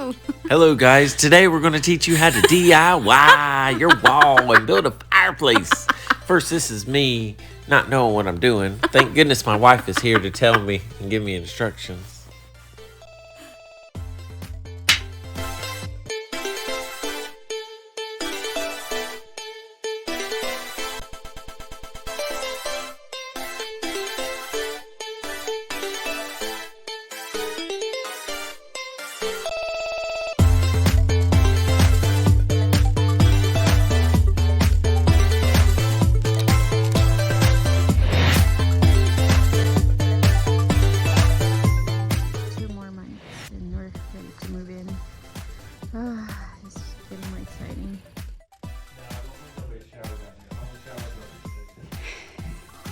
go. Hello guys, today we're going to teach you how to DIY your wall and build a fireplace. First, this is me not knowing what I'm doing. Thank goodness my wife is here to tell me and give me instructions. It's getting more exciting.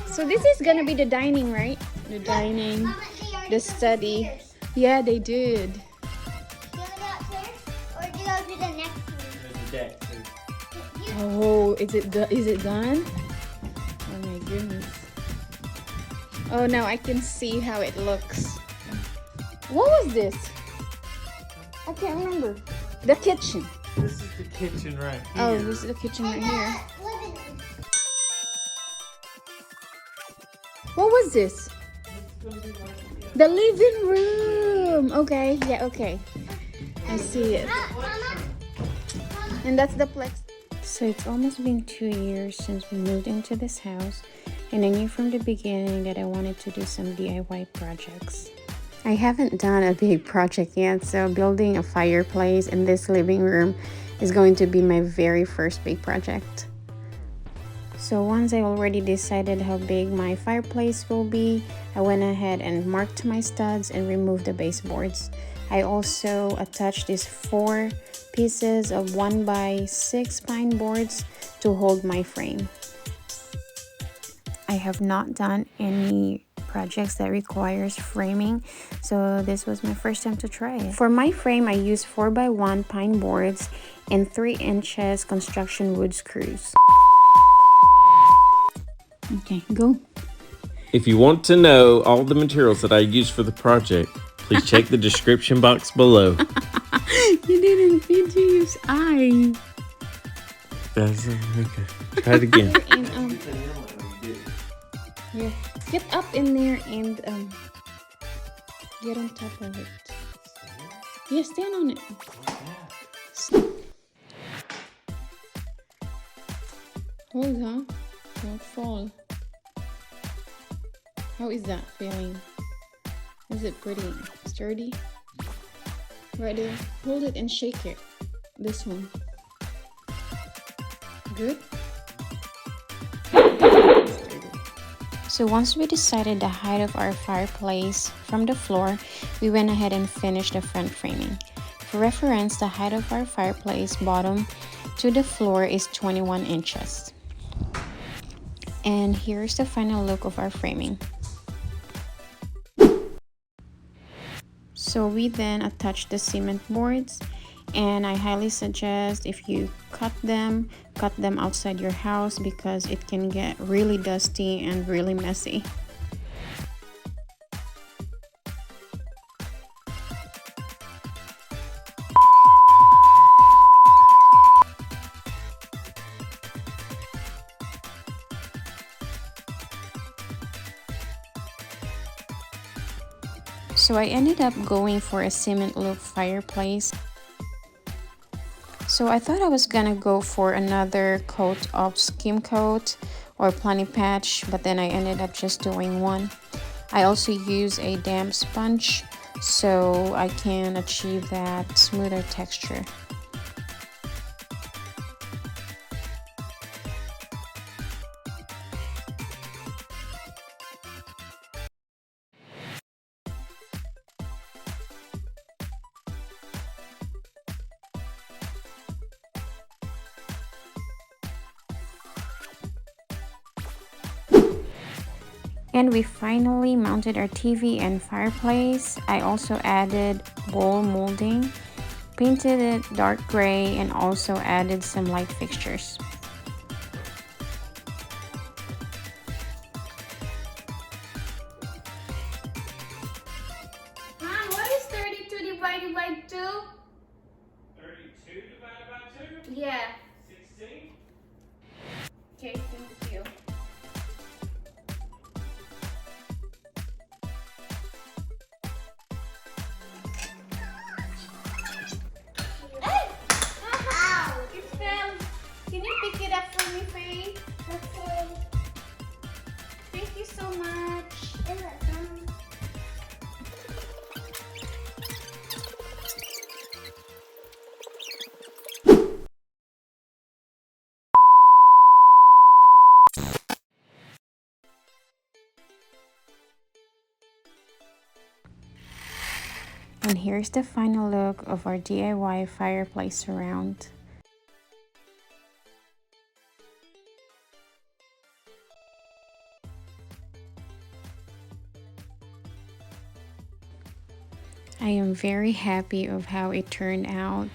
So this is gonna be the dining, right? The dining, the study. Yeah, they did. Do you want to go upstairs or do you go to the next room? There's a deck too. Oh, is it done? Oh my goodness. Oh, now I can see how it looks. What was this? I can't remember. The kitchen. This is the kitchen right here. Oh, this is the kitchen right here. What was this? The living room. Okay, yeah, okay. I see it. And that's the plex. So it's almost been 2 years since we moved into this house, and I knew from the beginning that I wanted to do some DIY projects. I haven't done a big project yet, so building a fireplace in this living room is going to be my very first big project. So once I already decided how big my fireplace will be, I went ahead and marked my studs and removed the baseboards. I also attached these 4 pieces of 1x6 pine boards to hold my frame. I have not done any projects that requires framing, so this was my first time to try it. For my frame, I used 4x1 pine boards and 3 inches construction wood screws. Okay, go. If you want to know all the materials that I used for the project, please check the description box below. You didn't feed Julius' eye. That's okay. Try it again. Yeah, get up in there and get on top of it. Yeah, stand on it. Hold, huh? Don't fall. How is that feeling? Is it pretty sturdy? Right there. Hold it and shake it. This one. Good? So once we decided the height of our fireplace from the floor, we went ahead and finished the front framing. For reference, the height of our fireplace bottom to the floor is 21 inches. And here's the final look of our framing. So we then attached the cement boards, and I highly suggest if you cut them outside your house because it can get really dusty and really messy. So I ended up going for a cement look fireplace. So I thought I was gonna go for another coat of skim coat or Planipatch, but then I ended up just doing one. I also use a damp sponge so I can achieve that smoother texture. And we finally mounted our TV and fireplace. I also added wall molding, painted it dark gray, and also added some light fixtures. Mom, what is 32 divided by 2? Yeah. 16? Okay, thank you. Hey! Ow! It fell. Can you pick it up for me, Faye? Okay. Thank you so much. And here's the final look of our DIY fireplace surround. I am very happy of how it turned out.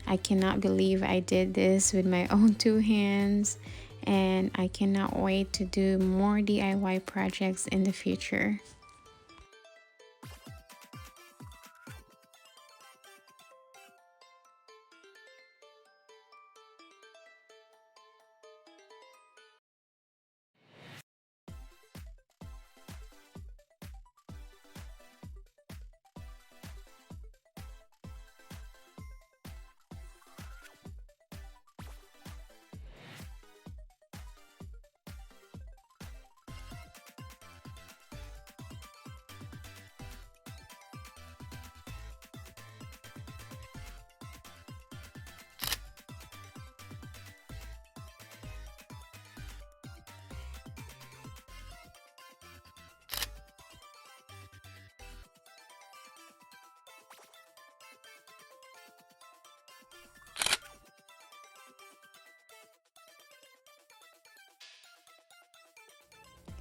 I cannot believe I did this with my own 2 hands, and I cannot wait to do more DIY projects in the future.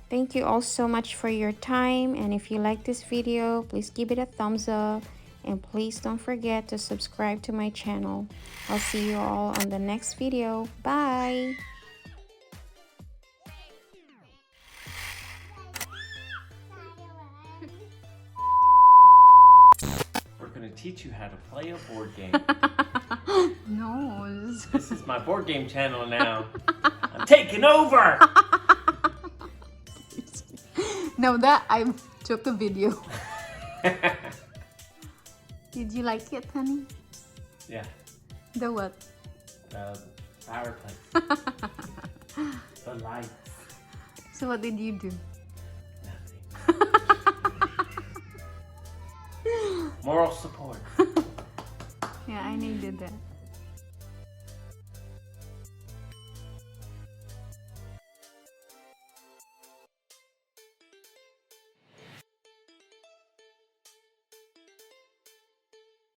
Thank you all so much for your time, and if you like this video, please give it a thumbs up, and please don't forget to subscribe to my channel. I'll see you all on the next video. Bye! We're going to teach you how to play a board game. No. This is my board game channel now. I'm taking over! No, that I took a video. Did you like it, honey? Yeah. The what? The fireplace. The lights. So what did you do? Nothing. Moral support. Yeah, I needed that.